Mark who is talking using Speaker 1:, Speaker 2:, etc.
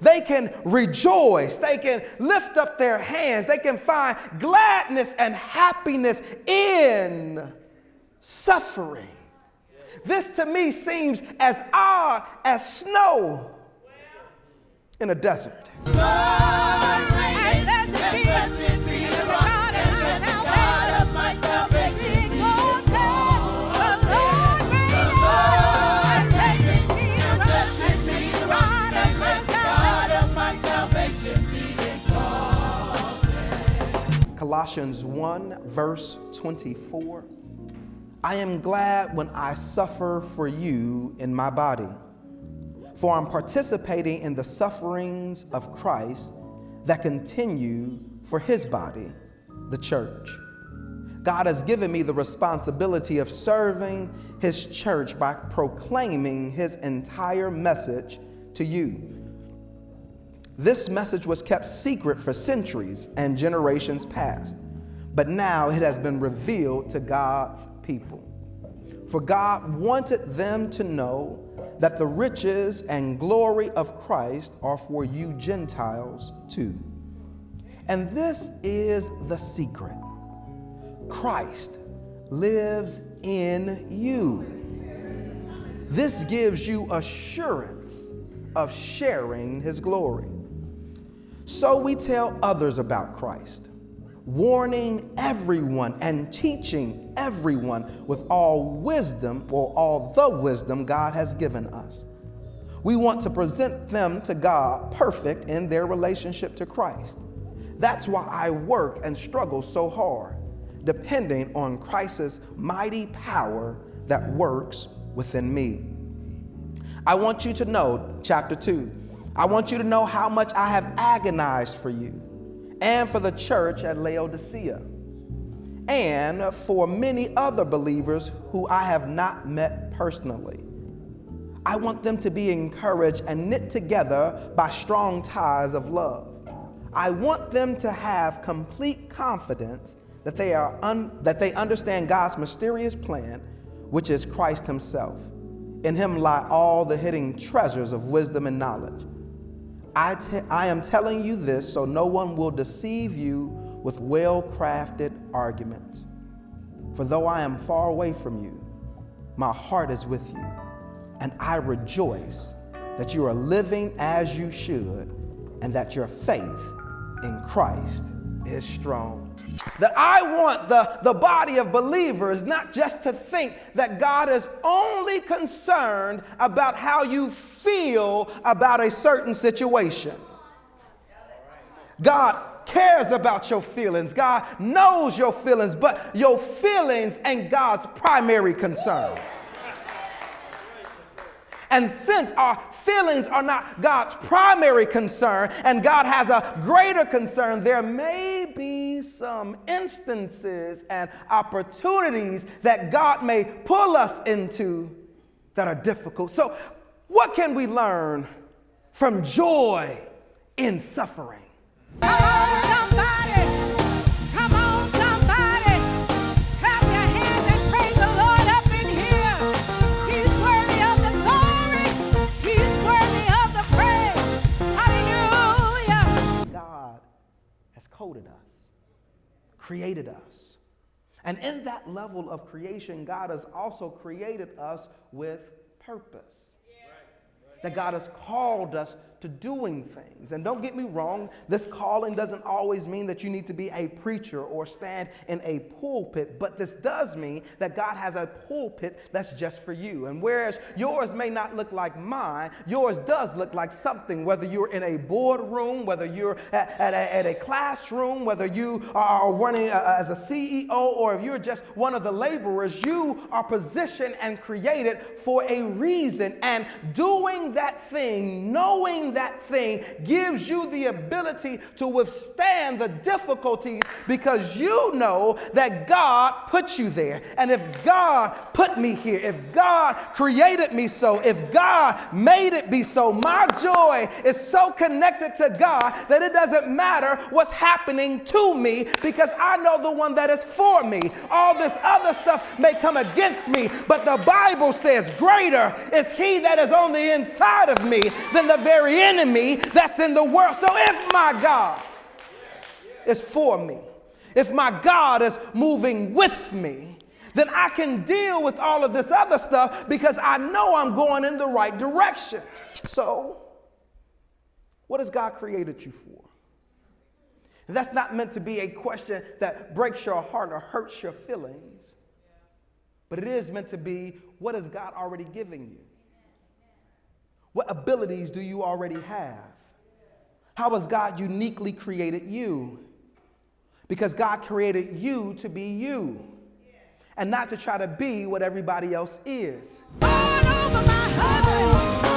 Speaker 1: They can rejoice. They can lift up their hands. They can find gladness and happiness in suffering. This to me seems as odd as snow in a desert. Colossians 1 verse 24. I am glad when I suffer for you in my body, for I'm participating in the sufferings of Christ that continue for his body, the church. God has given me the responsibility of serving his church by proclaiming his entire message to you. This message was kept secret for centuries and generations past, but now it has been revealed to God's people. For God wanted them to know that the riches and glory of Christ are for you Gentiles too. And this is the secret. Christ lives in you. This gives you assurance of sharing his glory. So we tell others about Christ, warning everyone and teaching everyone with all wisdom, or all the wisdom God has given us. We want to present them to God perfect in their relationship to Christ. That's why I work and struggle so hard, depending on Christ's mighty power that works within me. I want you to know, chapter 2, I want you to know how much I have agonized for you and for the church at Laodicea and for many other believers who I have not met personally. I want them to be encouraged and knit together by strong ties of love. I want them to have complete confidence that they understand God's mysterious plan, which is Christ himself. In him lie all the hidden treasures of wisdom and knowledge. I am telling you this so no one will deceive you with well-crafted arguments. For though I am far away from you, my heart is with you, and I rejoice that you are living as you should, and that your faith in Christ is strong. That I want the body of believers not just to think that God is only concerned about how you feel about a certain situation. God cares about your feelings. God knows your feelings, but your feelings ain't God's primary concern. And since our feelings are not God's primary concern and God has a greater concern, there may be some instances and opportunities that God may pull us into that are difficult. So what can we learn from joy in suffering?
Speaker 2: Come on, somebody. Come on, somebody. Clap your hands and praise the Lord up in here. He's worthy of the glory. He's worthy of the praise. Hallelujah.
Speaker 1: God has coded us, created us. And in that level of creation, God has also created us with purpose. That God has called us to doing things. And don't get me wrong, this calling doesn't always mean that you need to be a preacher or stand in a pulpit, but this does mean that God has a pulpit that's just for you. And whereas yours may not look like mine, yours does look like something, whether you're in a boardroom, whether you're at a classroom, whether you are running as a CEO, or if you're just one of the laborers, you are positioned and created for a reason. And doing that thing, knowing that thing, gives you the ability to withstand the difficulties because you know that God put you there. And if God put me here, if God created me so, if God made it be so, my joy is so connected to God that it doesn't matter what's happening to me because I know the one that is for me. All this other stuff may come against me, but the Bible says greater is he that is on the inside of me than the very enemy that's in the world. So if my God is for me, if my God is moving with me, then I can deal with all of this other stuff because I know I'm going in the right direction. So, what has God created you for? That's not meant to be a question that breaks your heart or hurts your feelings, but it is meant to be, what has God already given you? What abilities do you already have? How has God uniquely created you? Because God created you to be you and not to try to be what everybody else is.
Speaker 2: All over my husband.